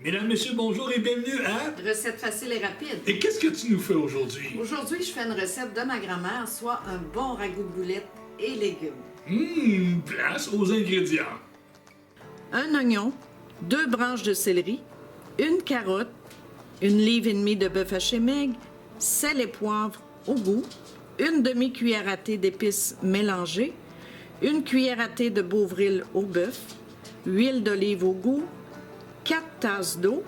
Mesdames, Messieurs, bonjour et bienvenue à... Recette facile et rapide. Et qu'est-ce que tu nous fais aujourd'hui? Aujourd'hui, je fais une recette de ma grand-mère, soit un bon ragoût de boulettes et légumes. Place aux ingrédients. Un oignon, 2 branches de céleri, une carotte, 1,5 livre de bœuf haché maigre, sel et poivre au goût, une demi-cuillère à thé d'épices mélangées, une cuillère à thé de Beauvril au bœuf, huile d'olive au goût, 4 tasses d'eau,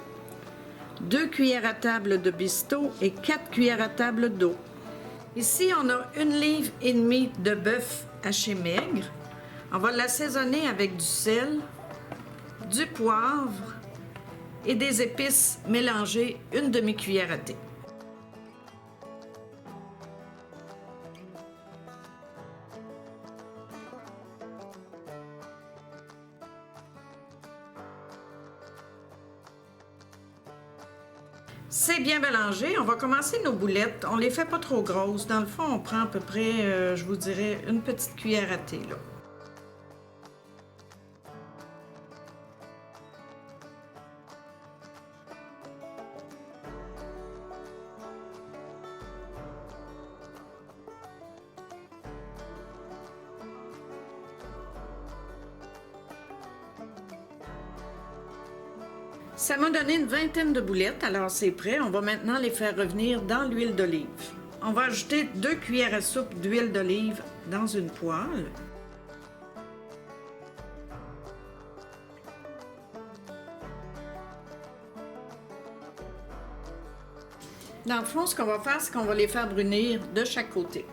2 cuillères à table de bisto et 4 cuillères à table d'eau. Ici, on a 1,5 livre de bœuf haché maigre. On va l'assaisonner avec du sel, du poivre et des épices mélangées, une demi-cuillère à thé. C'est bien mélangé. On va commencer nos boulettes. On les fait pas trop grosses. Dans le fond, on prend à peu près, je vous dirais, une petite cuillère à thé, là. Ça m'a donné une vingtaine de boulettes, alors c'est prêt. On va maintenant les faire revenir dans l'huile d'olive. On va ajouter 2 cuillères à soupe d'huile d'olive dans une poêle. Dans le fond, ce qu'on va faire, c'est qu'on va les faire brunir de chaque côté.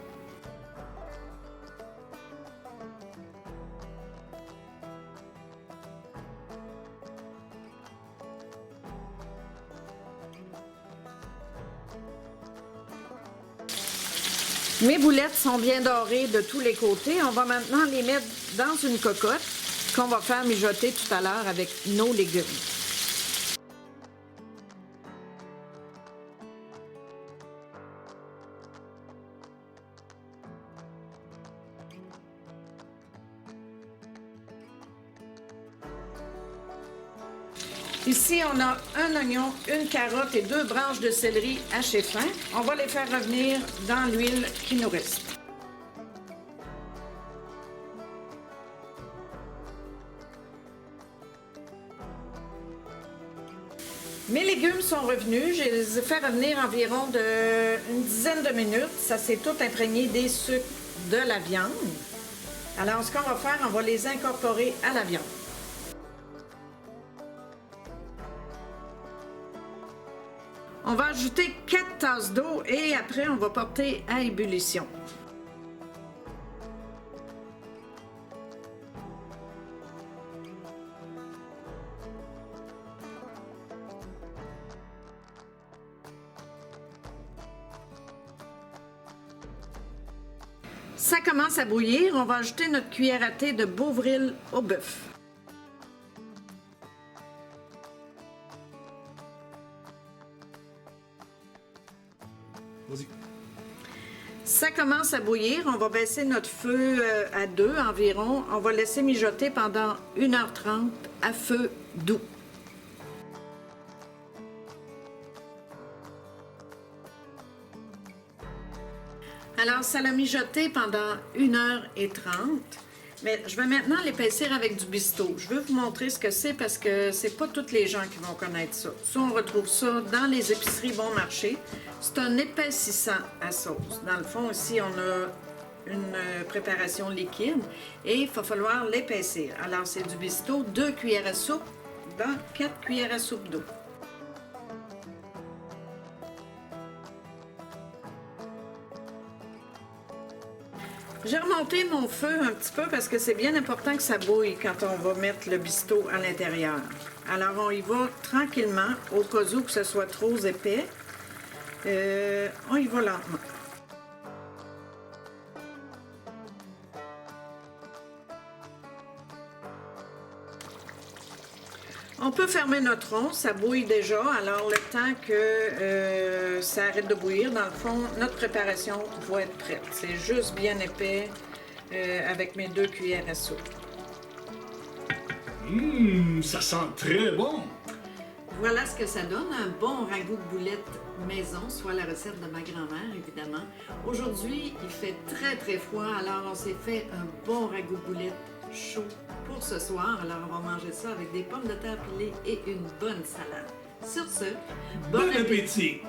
Mes boulettes sont bien dorées de tous les côtés. On va maintenant les mettre dans une cocotte qu'on va faire mijoter tout à l'heure avec nos légumes. Ici, on a un oignon, une carotte et 2 branches de céleri hachées fin. On va les faire revenir dans l'huile qui nous reste. Mes légumes sont revenus. Je les ai fait revenir environ une dizaine de minutes. Ça s'est tout imprégné des sucres de la viande. Alors, ce qu'on va faire, on va les incorporer à la viande. On va ajouter 4 tasses d'eau et après, on va porter à ébullition. Ça commence à bouillir. On va ajouter notre cuillère à thé de Beauvril au bœuf. Vas-y. Ça commence à bouillir. On va baisser notre feu à 2 environ. On va laisser mijoter pendant 1h30 à feu doux. Alors, ça l'a mijoté pendant 1h30. Mais je vais maintenant l'épaissir avec du bisto. Je veux vous montrer ce que c'est parce que c'est pas tous les gens qui vont connaître ça. Ça, on retrouve ça dans les épiceries bon marché. C'est un épaississant à sauce. Dans le fond, ici, on a une préparation liquide et il va falloir l'épaissir. Alors, c'est du bisto, 2 cuillères à soupe dans 4 cuillères à soupe d'eau. J'ai remonté mon feu un petit peu parce que c'est bien important que ça bouille quand on va mettre le bisto à l'intérieur. Alors, on y va tranquillement, au cas où que ce soit trop épais. On y va lentement. On peut fermer notre rond, ça bouille déjà. Alors, le temps que ça arrête de bouillir, dans le fond, notre préparation va être prête. C'est juste bien épais avec mes 2 cuillères à soupe. Ça sent très bon. Voilà ce que ça donne, un bon ragoût de boulettes maison, soit la recette de ma grand-mère, évidemment. Aujourd'hui, il fait très, très froid, alors on s'est fait un bon ragoût de boulettes chaud pour ce soir. Alors, on va manger ça avec des pommes de terre pilées et une bonne salade. Sur ce, Bon appétit!